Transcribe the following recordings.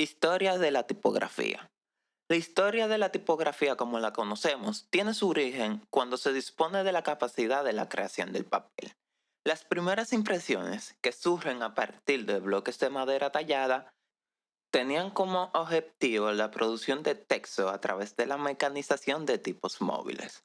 Historia de la tipografía. La historia de la tipografía como la conocemos tiene su origen cuando se dispone de la capacidad de la creación del papel. Las primeras impresiones, que surgen a partir de bloques de madera tallada, tenían como objetivo la producción de texto a través de la mecanización de tipos móviles.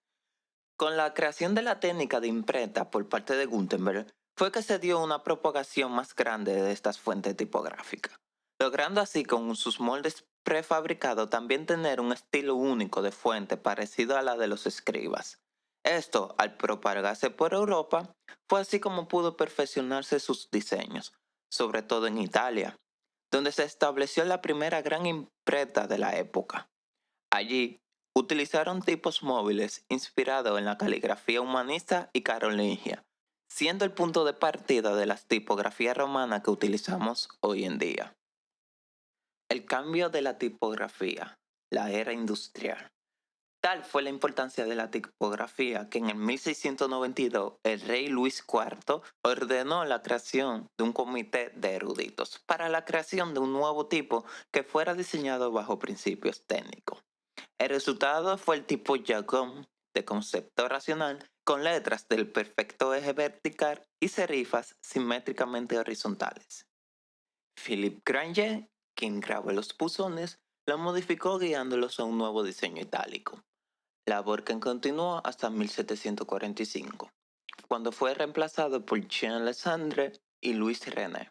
Con la creación de la técnica de imprenta por parte de Gutenberg, fue que se dio una propagación más grande de estas fuentes tipográficas, logrando así con sus moldes prefabricados también tener un estilo único de fuente parecido a la de los escribas. Esto, al propagarse por Europa, fue así como pudo perfeccionarse sus diseños, sobre todo en Italia, donde se estableció la primera gran imprenta de la época. Allí, utilizaron tipos móviles inspirados en la caligrafía humanista y carolingia, siendo el punto de partida de las tipografías romanas que utilizamos hoy en día. El cambio de la tipografía, la era industrial. Tal fue la importancia de la tipografía que en el 1692 el rey Luis IV ordenó la creación de un comité de eruditos para la creación de un nuevo tipo que fuera diseñado bajo principios técnicos. El resultado fue el tipo Jacome de concepto racional con letras del perfecto eje vertical y serifas simétricamente horizontales. Philippe Granger, quien grabó los puzones, lo modificó guiándolos a un nuevo diseño itálico, labor que continuó hasta 1745, cuando fue reemplazado por Jean Alexandre y Louis René.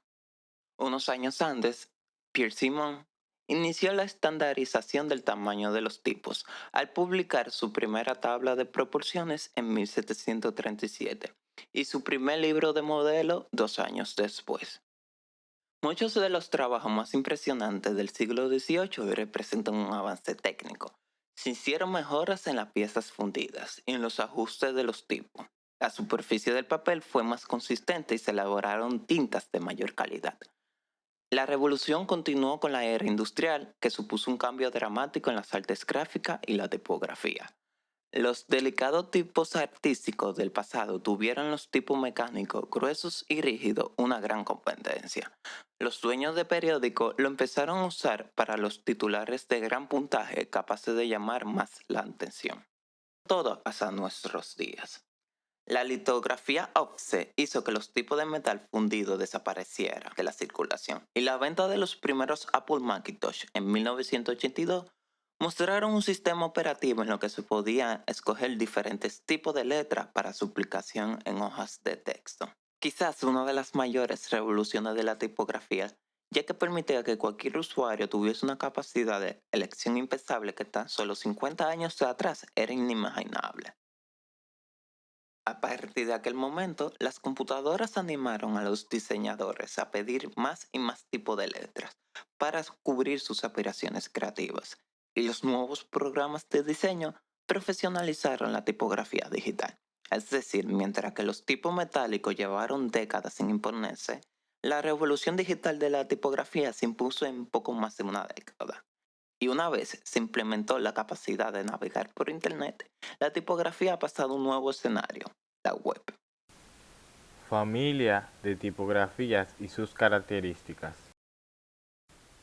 Unos años antes, Pierre Simon inició la estandarización del tamaño de los tipos al publicar su primera tabla de proporciones en 1737 y su primer libro de modelo 2 años después. Muchos de los trabajos más impresionantes del siglo XVIII representan un avance técnico. Se hicieron mejoras en las piezas fundidas y en los ajustes de los tipos. La superficie del papel fue más consistente y se elaboraron tintas de mayor calidad. La revolución continuó con la era industrial, que supuso un cambio dramático en las artes gráficas y la tipografía. Los delicados tipos artísticos del pasado tuvieron los tipos mecánicos gruesos y rígidos una gran competencia. Los dueños de periódicos lo empezaron a usar para los titulares de gran puntaje capaces de llamar más la atención. Todo hasta nuestros días. La litografía offset hizo que los tipos de metal fundido desaparecieran de la circulación y la venta de los primeros Apple Macintosh en 1982 mostraron un sistema operativo en lo que se podía escoger diferentes tipos de letras para su aplicación en hojas de texto. Quizás una de las mayores revoluciones de la tipografía, ya que permitía que cualquier usuario tuviese una capacidad de elección impensable que tan solo 50 años atrás era inimaginable. A partir de aquel momento, las computadoras animaron a los diseñadores a pedir más y más tipos de letras para cubrir sus aspiraciones creativas, y los nuevos programas de diseño profesionalizaron la tipografía digital. Es decir, mientras que los tipos metálicos llevaron décadas sin imponerse, la revolución digital de la tipografía se impuso en poco más de una década. Y una vez se implementó la capacidad de navegar por Internet, la tipografía ha pasado a un nuevo escenario, la web. Familia de tipografías y sus características.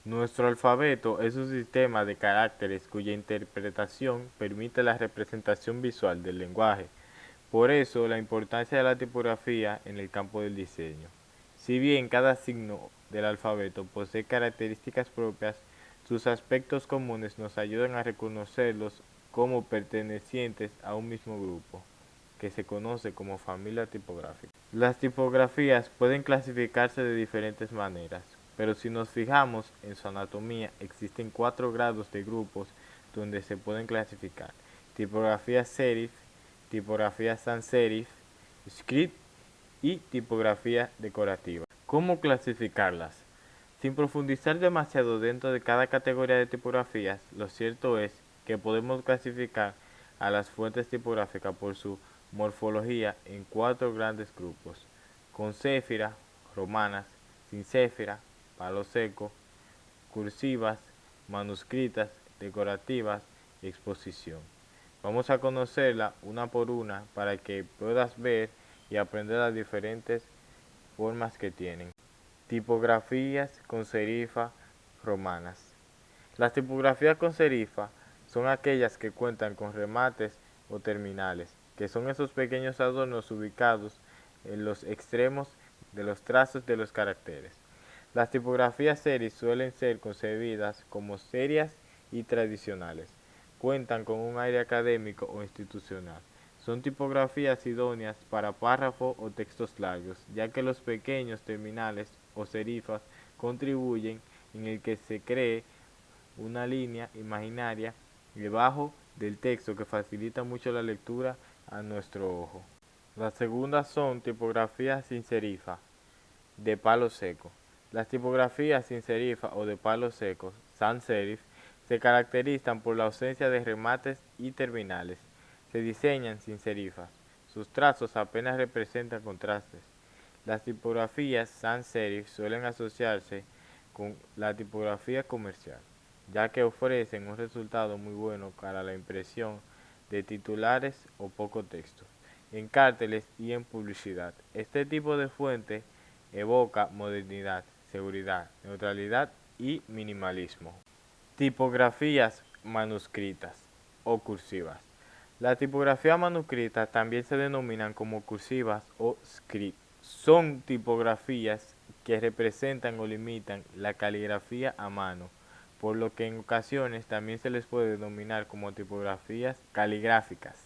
Nuestro alfabeto es un sistema de caracteres cuya interpretación permite la representación visual del lenguaje. Por eso, la importancia de la tipografía en el campo del diseño. Si bien cada signo del alfabeto posee características propias, sus aspectos comunes nos ayudan a reconocerlos como pertenecientes a un mismo grupo, que se conoce como familia tipográfica. Las tipografías pueden clasificarse de diferentes maneras, pero si nos fijamos en su anatomía, existen 4 grados de grupos donde se pueden clasificar: tipografía serif, tipografía sans serif, script y tipografía decorativa. ¿Cómo clasificarlas? Sin profundizar demasiado dentro de cada categoría de tipografías, lo cierto es que podemos clasificar a las fuentes tipográficas por su morfología en 4 grandes grupos: con céfira, romanas, sin céfira, palo seco, cursivas, manuscritas, decorativas y exposición. Vamos a conocerla una por una para que puedas ver y aprender las diferentes formas que tienen. Tipografías con serifa romanas. Las tipografías con serifa son aquellas que cuentan con remates o terminales, que son esos pequeños adornos ubicados en los extremos de los trazos de los caracteres. Las tipografías series suelen ser concebidas como serias y tradicionales. Cuentan con un aire académico o institucional. Son tipografías idóneas para párrafos o textos largos, ya que los pequeños terminales o serifas contribuyen en el que se cree una línea imaginaria debajo del texto que facilita mucho la lectura a nuestro ojo. Las segundas son tipografías sin serifa, de palo seco. Las tipografías sin serifa o de palo seco, sans serif, se caracterizan por la ausencia de remates y terminales. Se diseñan sin serifas. Sus trazos apenas representan contrastes. Las tipografías sans serif suelen asociarse con la tipografía comercial, ya que ofrecen un resultado muy bueno para la impresión de titulares o poco texto, en carteles y en publicidad. Este tipo de fuente evoca modernidad, seguridad, neutralidad y minimalismo. Tipografías manuscritas o cursivas. Las tipografías manuscritas también se denominan como cursivas o script. Son tipografías que representan o limitan la caligrafía a mano, por lo que en ocasiones también se les puede denominar como tipografías caligráficas.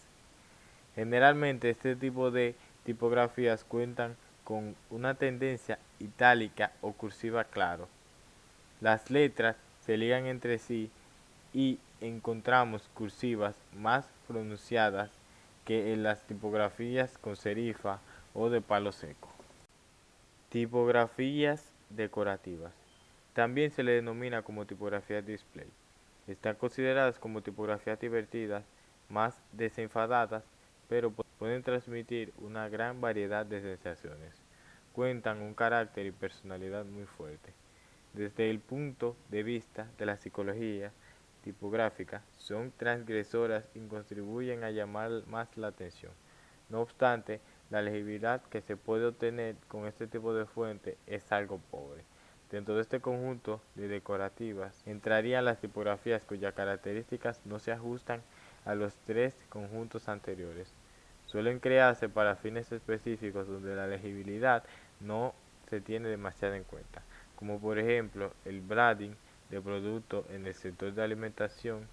Generalmente este tipo de tipografías cuentan con una tendencia itálica o cursiva claro. Las letras se ligan entre sí y encontramos cursivas más pronunciadas que en las tipografías con serifa o de palo seco. Tipografías decorativas. También se le denomina como tipografías display. Están consideradas como tipografías divertidas, más desenfadadas, pero pueden transmitir una gran variedad de sensaciones. Cuentan un carácter y personalidad muy fuerte. Desde el punto de vista de la psicología tipográfica, son transgresoras y contribuyen a llamar más la atención. No obstante, la legibilidad que se puede obtener con este tipo de fuente es algo pobre. Dentro de este conjunto de decorativas entrarían las tipografías cuyas características no se ajustan a los tres conjuntos anteriores. Suelen crearse para fines específicos donde la legibilidad no se tiene demasiado en cuenta, como por ejemplo el branding de productos en el sector de alimentación,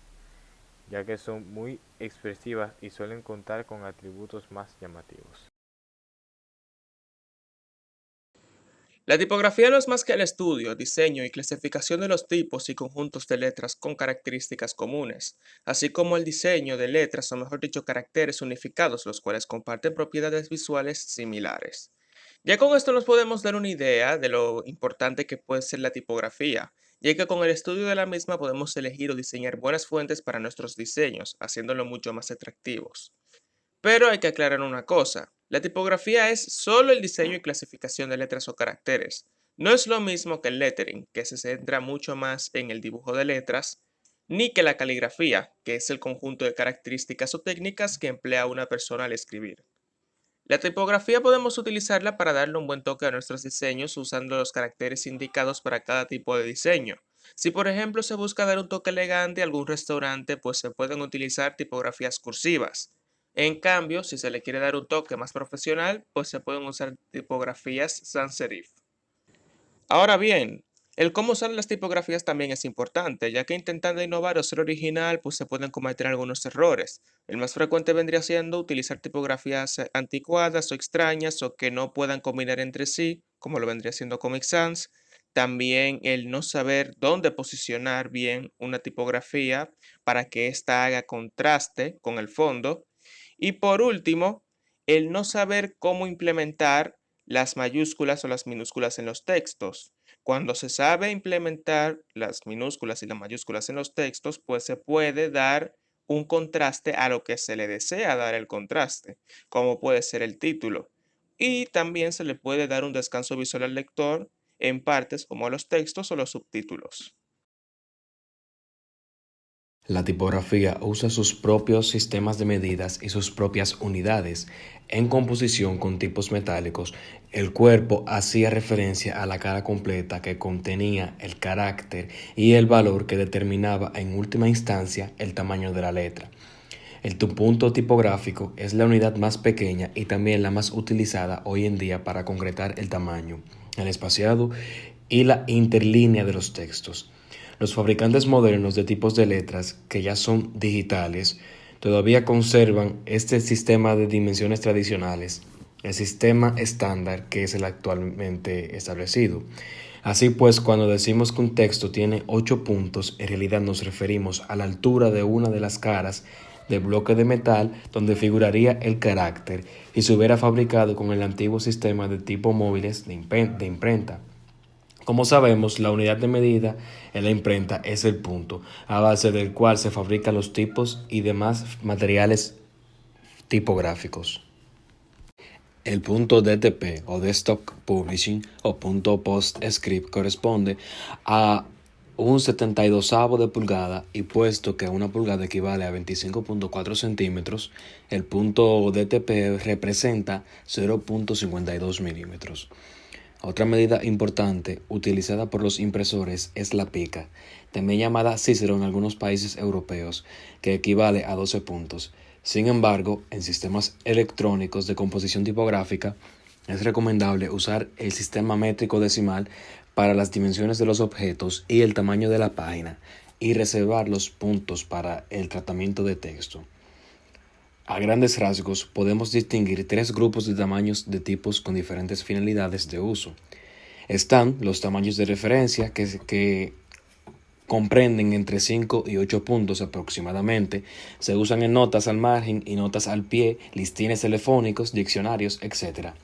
ya que son muy expresivas y suelen contar con atributos más llamativos. La tipografía no es más que el estudio, diseño y clasificación de los tipos y conjuntos de letras con características comunes, así como el diseño de letras, o mejor dicho, caracteres unificados, los cuales comparten propiedades visuales similares. Ya con esto nos podemos dar una idea de lo importante que puede ser la tipografía, ya que con el estudio de la misma podemos elegir o diseñar buenas fuentes para nuestros diseños, haciéndolo mucho más atractivos. Pero hay que aclarar una cosa, la tipografía es solo el diseño y clasificación de letras o caracteres. No es lo mismo que el lettering, que se centra mucho más en el dibujo de letras, ni que la caligrafía, que es el conjunto de características o técnicas que emplea una persona al escribir. La tipografía podemos utilizarla para darle un buen toque a nuestros diseños usando los caracteres indicados para cada tipo de diseño. Si por ejemplo se busca dar un toque elegante a algún restaurante, pues se pueden utilizar tipografías cursivas. En cambio, si se le quiere dar un toque más profesional, pues se pueden usar tipografías sans serif. Ahora bien, el cómo usar las tipografías también es importante, ya que intentando innovar o ser original, pues se pueden cometer algunos errores. El más frecuente vendría siendo utilizar tipografías anticuadas o extrañas o que no puedan combinar entre sí, como lo vendría siendo Comic Sans. También el no saber dónde posicionar bien una tipografía para que ésta haga contraste con el fondo. Y por último, el no saber cómo implementar las mayúsculas o las minúsculas en los textos. Cuando se sabe implementar las minúsculas y las mayúsculas en los textos, pues se puede dar un contraste a lo que se le desea dar el contraste, como puede ser el título. Y también se le puede dar un descanso visual al lector en partes como los textos o los subtítulos. La tipografía usa sus propios sistemas de medidas y sus propias unidades. En composición con tipos metálicos, el cuerpo hacía referencia a la cara completa que contenía el carácter y el valor que determinaba en última instancia el tamaño de la letra. El punto tipográfico es la unidad más pequeña y también la más utilizada hoy en día para concretar el tamaño, el espaciado y la interlínea de los textos. Los fabricantes modernos de tipos de letras, que ya son digitales, todavía conservan este sistema de dimensiones tradicionales, el sistema estándar que es el actualmente establecido. Así pues, cuando decimos que un texto tiene 8 puntos, en realidad nos referimos a la altura de una de las caras del bloque de metal donde figuraría el carácter y se hubiera fabricado con el antiguo sistema de tipo móviles de imprenta. Como sabemos, la unidad de medida en la imprenta es el punto, a base del cual se fabrican los tipos y demás materiales tipográficos. El punto DTP o Desktop Publishing o punto PostScript corresponde a un 72avo de pulgada y puesto que una pulgada equivale a 25.4 centímetros, el punto DTP representa 0.52 milímetros. Otra medida importante utilizada por los impresores es la pica, también llamada Cicero en algunos países europeos, que equivale a 12 puntos. Sin embargo, en sistemas electrónicos de composición tipográfica es recomendable usar el sistema métrico decimal para las dimensiones de los objetos y el tamaño de la página y reservar los puntos para el tratamiento de texto. A grandes rasgos, podemos distinguir 3 grupos de tamaños de tipos con diferentes finalidades de uso. Están los tamaños de referencia que comprenden entre 5 y 8 puntos aproximadamente. Se usan en notas al margen y notas al pie, listines telefónicos, diccionarios, etc.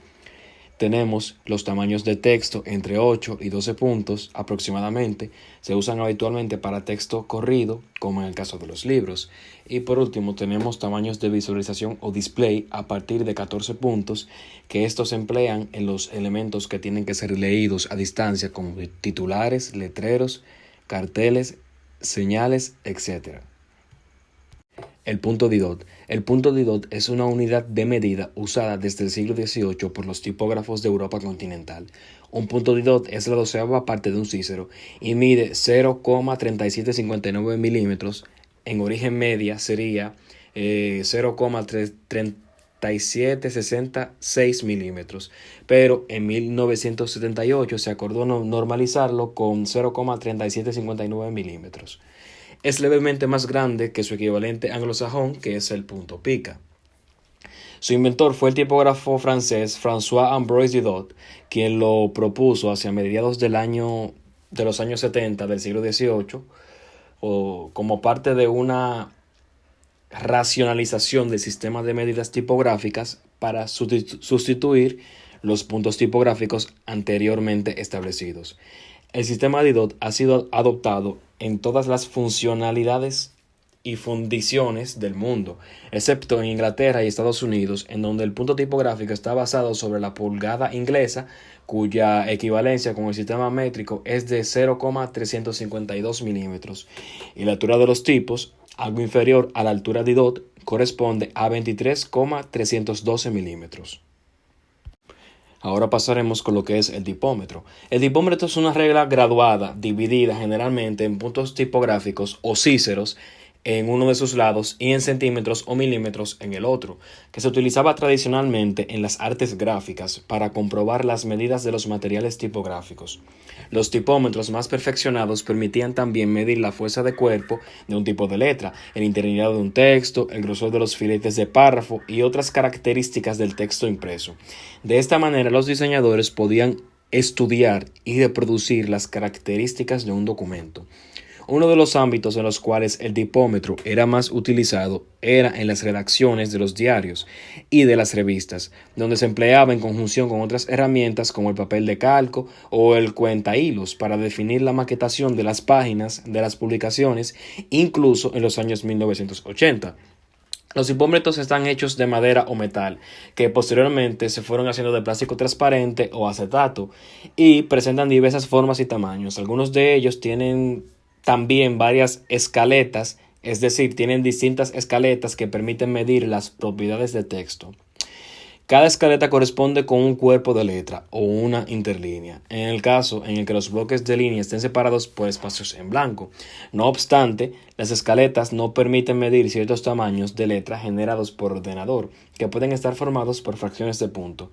Tenemos los tamaños de texto entre 8 y 12 puntos aproximadamente. Se usan habitualmente para texto corrido, como en el caso de los libros. Y por último tenemos tamaños de visualización o display a partir de 14 puntos, que estos se emplean en los elementos que tienen que ser leídos a distancia, como titulares, letreros, carteles, señales, etc. El punto Didot. El punto Didot es una unidad de medida usada desde el siglo XVIII por los tipógrafos de Europa continental. Un punto Didot es la 12ª parte de un Cícero y mide 0,3759 milímetros. En origen media sería 0,3766 milímetros, pero en 1978 se acordó normalizarlo con 0,3759 milímetros. Es levemente más grande que su equivalente anglosajón, que es el punto pica. Su inventor fue el tipógrafo francés François-Ambroise Didot, quien lo propuso hacia mediados de los años 70 del siglo XVIII, como parte de una racionalización del sistema de medidas tipográficas para sustituir los puntos tipográficos anteriormente establecidos. El sistema Didot ha sido adoptado en todas las funcionalidades y fundiciones del mundo, excepto en Inglaterra y Estados Unidos, en donde el punto tipográfico está basado sobre la pulgada inglesa, cuya equivalencia con el sistema métrico es de 0,352 milímetros, y la altura de los tipos, algo inferior a la altura Didot, corresponde a 23,312 milímetros. Ahora pasaremos con lo que es el tipómetro. El tipómetro es una regla graduada, dividida generalmente en puntos tipográficos o cíceros en uno de sus lados y en centímetros o milímetros en el otro, que se utilizaba tradicionalmente en las artes gráficas para comprobar las medidas de los materiales tipográficos. Los tipómetros más perfeccionados permitían también medir la fuerza de cuerpo de un tipo de letra, el integridad de un texto, el grosor de los filetes de párrafo y otras características del texto impreso. De esta manera, los diseñadores podían estudiar y reproducir las características de un documento. Uno de los ámbitos en los cuales el tipómetro era más utilizado era en las redacciones de los diarios y de las revistas, donde se empleaba en conjunción con otras herramientas como el papel de calco o el cuentahilos para definir la maquetación de las páginas de las publicaciones, incluso en los años 1980. Los tipómetros están hechos de madera o metal, que posteriormente se fueron haciendo de plástico transparente o acetato y presentan diversas formas y tamaños. Algunos de ellos tienen también varias escaletas es decir, tienen distintas escaletas que permiten medir las propiedades de texto. Cada escaleta corresponde con un cuerpo de letra o una interlínea, en el caso en el que los bloques de línea estén separados por espacios en blanco. No obstante, las escaletas no permiten medir ciertos tamaños de letra generados por ordenador, que pueden estar formados por fracciones de punto.